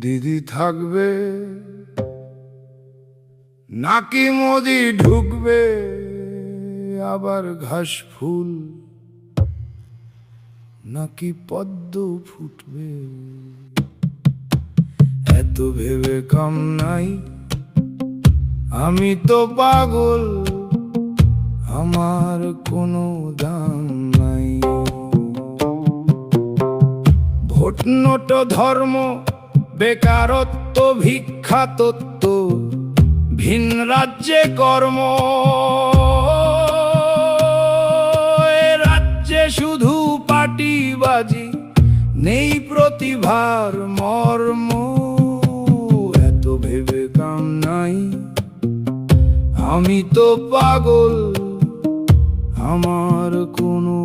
দিদি থাকবে নাকি মোদি ঢুকবে, আবার ঘাস ফুল নাকি পদ্ম ফুটবে, এত ভেবে কাম নাই, আমি তো পাগল, আমার কোনো দাম নাই। ভোট নোট ধর্ম বেকারত্ব ভিক্ষা তত্ত্ব, ভিন রাজ্যে কর্ম, এ রাজ্যে শুধু পাটিবাজি, নেই প্রতিভার মর্ম, এত ভেবে কাম নাই, আমি তো পাগল, আমার কোনো